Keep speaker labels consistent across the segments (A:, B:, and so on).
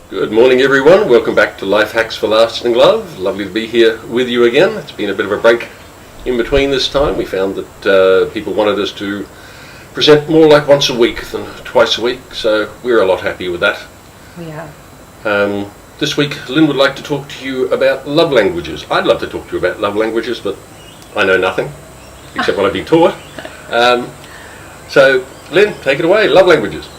A: Good morning, everyone. Welcome back to Life Hacks for Lasting Love. Lovely to be here with you again. It's been a bit of a break in between this time. We found that people wanted us to present more like once a week than twice a week, so we're a lot happier with that.
B: We are.
A: This week, Lyn would like to talk to you about love languages. I'd love to talk to you about love languages, but I know nothing except what I've been taught. So, Lyn, take it away. Love languages.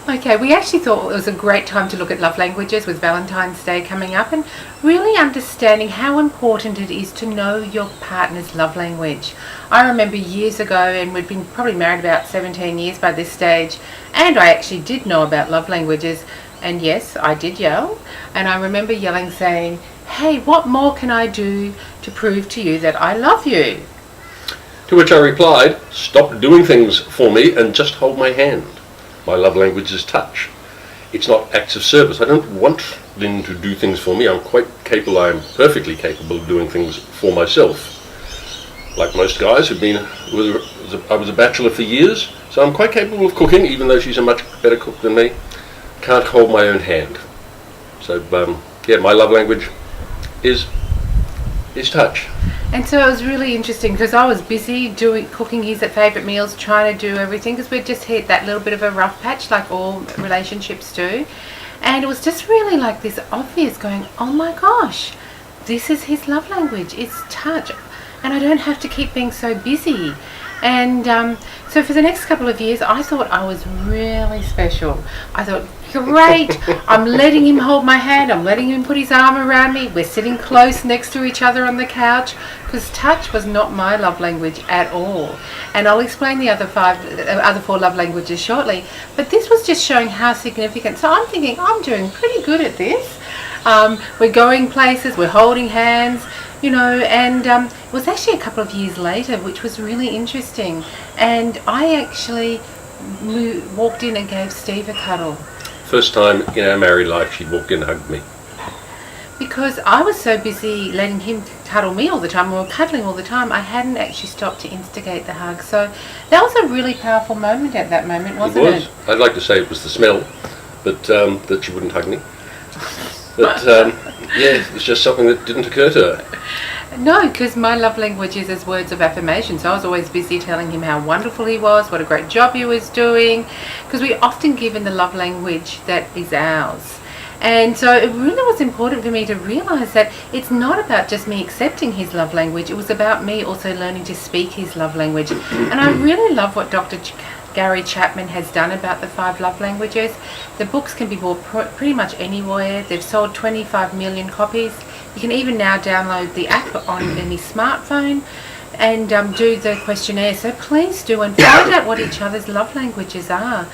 B: Okay, we actually thought it was a great time to look at love languages with Valentine's Day coming up and really understanding how important it is to know your partner's love language. I remember years ago, and we'd been probably married about 17 years by this stage, and I actually did know about love languages, and yes, I did yell, and I remember yelling saying, "Hey, what more can I do to prove to you that I love you?"
A: To which I replied, "Stop doing things for me and just hold my hand. My love language is touch. It's not acts of service. I don't want Lyn to do things for me. I'm I'm perfectly capable of doing things for myself. Like most guys who've been, I was a bachelor for years, so I'm quite capable of cooking, even though she's a much better cook than me. Can't hold my own hand. So, my love language is touch."
B: And so it was really interesting because I was busy cooking his favourite meals, trying to do everything because we'd just hit that little bit of a rough patch like all relationships do. And it was just really like this obvious going, oh my gosh, this is his love language, it's touch. And I don't have to keep being so busy. And so for the next couple of years, I thought I was really special. I thought, great, I'm letting him hold my hand, I'm letting him put his arm around me, we're sitting close next to each other on the couch, because touch was not my love language at all. And I'll explain the other four love languages shortly, but this was just showing how significant. So I'm thinking, I'm doing pretty good at this. We're going places, we're holding hands, and it was actually a couple of years later, which was really interesting. And I actually walked in and gave Steve a cuddle.
A: First time in our married life she'd walk in and hug me.
B: Because I was so busy letting him cuddle me all the time, or cuddling all the time, I hadn't actually stopped to instigate the hug. So that was a really powerful moment at that moment, wasn't it?
A: It was. I'd like to say it was the smell, but that she wouldn't hug me. But it was just something that didn't occur to her.
B: No, because my love language is as words of affirmation. So I was always busy telling him how wonderful he was, what a great job he was doing, because we often give in the love language that is ours. And so it really was important for me to realise that it's not about just me accepting his love language, it was about me also learning to speak his love language. And I really love what Dr. Gary Chapman has done about the 5 love languages. The books can be bought pretty much anywhere. They've sold 25 million copies. You can even now download the app on any smartphone and do the questionnaire. So please do and find out what each other's love languages are,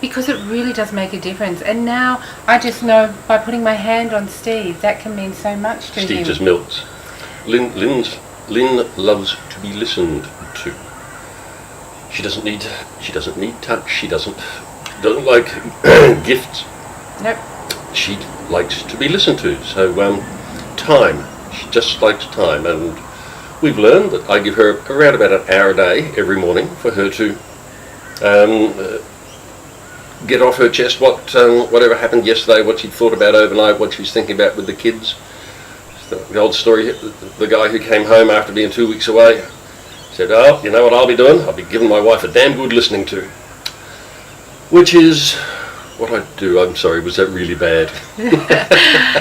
B: because it really does make a difference. And now I just know by putting my hand on Steve, that can mean so much to him.
A: Steve just melts. Lyn loves to be listened to. She doesn't need touch. She doesn't like gifts.
B: Nope.
A: She likes to be listened to. So time. She just likes time, and we've learned that I give her around about an hour a day every morning for her to get off her chest whatever happened yesterday, what she'd thought about overnight, what she's thinking about with the kids. The old story, the guy who came home after being 2 weeks away said, "Oh, you know what I'll be doing? I'll be giving my wife a damn good listening to." Which is what I do. I'm sorry, was that really bad?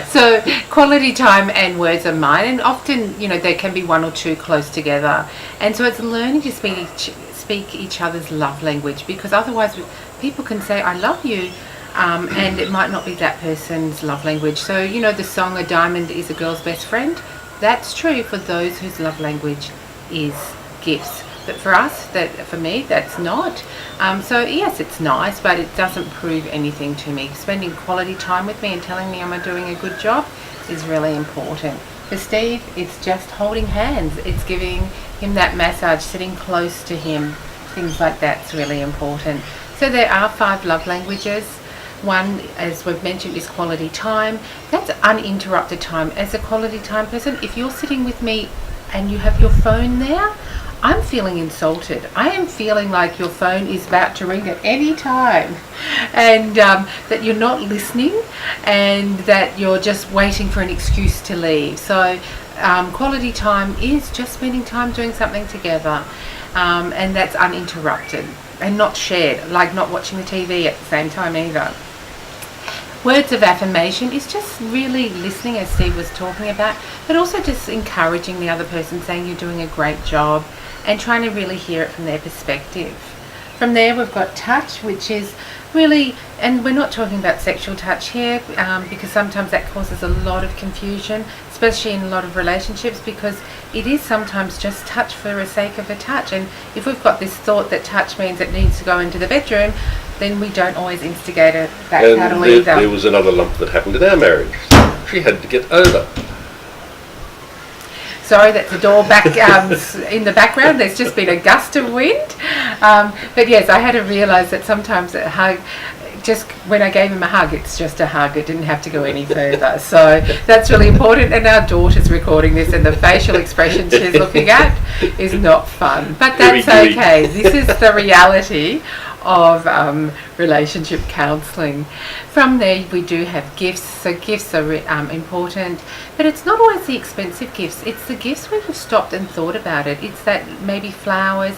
B: So quality time and words are mine, and often there can be one or two close together, and so it's learning to speak each other's love language, because otherwise people can say I love you and it might not be that person's love language. So the song "A Diamond is a Girl's Best Friend," that's true for those whose love language is gifts. But for me, that's not. So yes, it's nice, but it doesn't prove anything to me. Spending quality time with me and telling me I'm doing a good job is really important. For Steve, it's just holding hands. It's giving him that massage, sitting close to him. Things like that's really important. So there are 5 love languages. One, as we've mentioned, is quality time. That's uninterrupted time. As a quality time person, if you're sitting with me and you have your phone there, I'm feeling insulted. I am feeling like your phone is about to ring at any time, and that you're not listening, and that you're just waiting for an excuse to leave. So quality time is just spending time doing something together, and that's uninterrupted and not shared, like not watching the TV at the same time either. Words of affirmation is just really listening, as Steve was talking about, but also just encouraging the other person, saying you're doing a great job, and trying to really hear it from their perspective. From there, we've got touch, which is really, and we're not talking about sexual touch here, because sometimes that causes a lot of confusion, especially in a lot of relationships, because it is sometimes just touch for the sake of a touch. And if we've got this thought that touch means it needs to go into the bedroom, then we don't always instigate a back cuddle either.
A: There was another lump that happened in our marriage. She had to get over.
B: Sorry, that's a door back in the background. There's just been a gust of wind. But yes, I had to realise that sometimes a hug, just when I gave him a hug, it's just a hug. It didn't have to go any further. So that's really important. And our daughter's recording this, and the facial expression she's looking at is not fun. But that's okay. This is the reality of relationship counselling. From there, we do have gifts. So gifts are important, but it's not always the expensive gifts. It's the gifts where we've stopped and thought about it. It's that maybe flowers.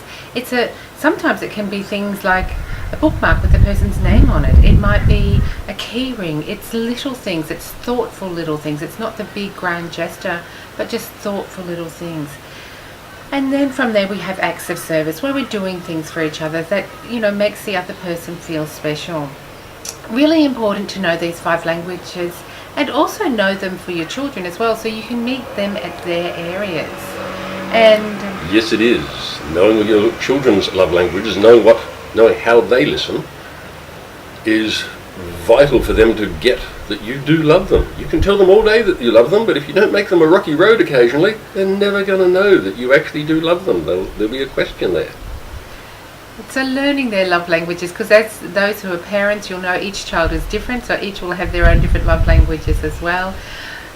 B: Sometimes it can be things like a bookmark with the person's name on it. It might be a key ring. It's little things. It's thoughtful little things. It's not the big grand gesture, but just thoughtful little things. And then from there, we have acts of service, where we're doing things for each other that, makes the other person feel special. Really important to know these 5 languages, and also know them for your children as well, so you can meet them at their areas. And
A: yes, it is. Knowing your children's love languages, knowing how they listen, is vital for them to get that you do love them. You can tell them all day that you love them, but if you don't make them a rocky road occasionally, they're never going to know that you actually do love them. There'll be a question there.
B: So learning their love languages, because as those who are parents, you'll know each child is different, so each will have their own different love languages as well.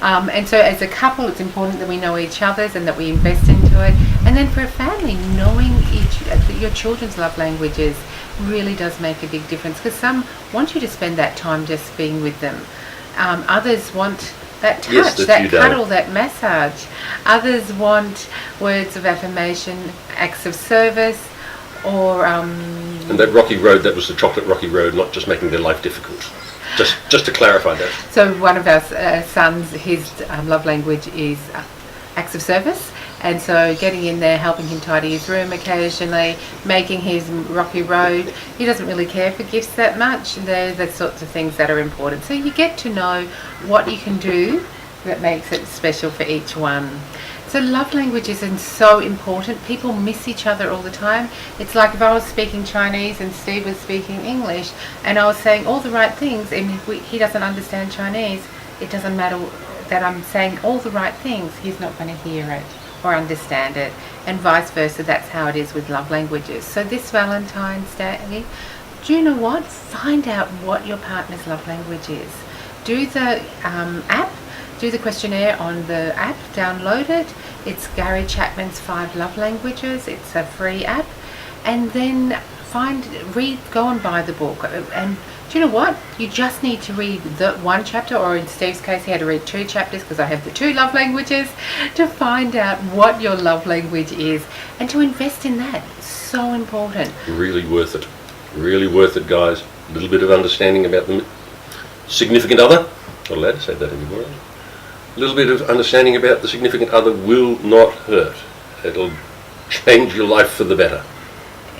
B: And so as a couple, it's important that we know each other's and that we invest into it. And then for a family, knowing your children's love languages really does make a big difference, because some want you to spend that time just being with them. Others want that touch,
A: yes,
B: that cuddle, that massage. Others want words of affirmation, acts of service, or
A: and that rocky road, that was the chocolate rocky road, not just making their life difficult. Just to clarify that.
B: So one of our sons, his love language is acts of service, and so getting in there, helping him tidy his room occasionally, making his rocky road. He doesn't really care for gifts that much. They're the sorts of things that are important. So you get to know what you can do that makes it special for each one. So love languages are so important. People miss each other all the time. It's like if I was speaking Chinese and Steve was speaking English, and I was saying all the right things, and he doesn't understand Chinese, it doesn't matter that I'm saying all the right things, he's not going to hear it or understand it, and vice versa. That's how it is with love languages. So this Valentine's Day, do you know what? Find out what your partner's love language is. Do the app. Do the questionnaire on the app, download it. It's Gary Chapman's 5 Love Languages. It's a free app. And then go and buy the book. And do you know what? You just need to read the 1 chapter, or in Steve's case, he had to read 2 chapters because I have the 2 love languages, to find out what your love language is and to invest in that. It's so important.
A: Really worth it. Really worth it, guys. A little bit of understanding about the significant other. Not allowed to say that anymore. A little bit of understanding about the significant other will not hurt. It'll change your life for the better.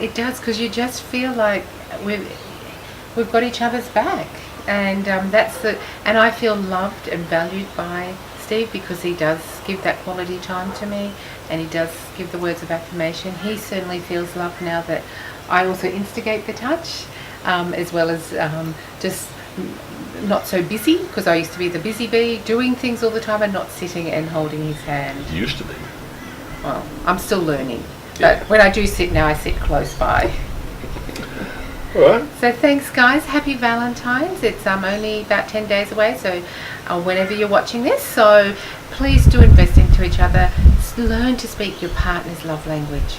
B: It does, because you just feel like we've got each other's back, and and I feel loved and valued by Steve, because he does give that quality time to me, and he does give the words of affirmation. He certainly feels loved now that I also instigate the touch, as well as just not so busy, because I used to be the busy bee, doing things all the time and not sitting and holding his hand.
A: You used to be.
B: Well, I'm still learning.
A: Yeah.
B: But when I do sit now, I sit close by.
A: All right.
B: So thanks, guys. Happy Valentine's. It's only about 10 days away, so whenever you're watching this. So please do invest into each other. Learn to speak your partner's love language.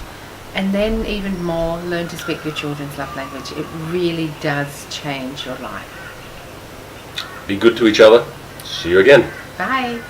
B: And then even more, learn to speak your children's love language. It really does change your life.
A: Be good to each other. See you again.
B: Bye.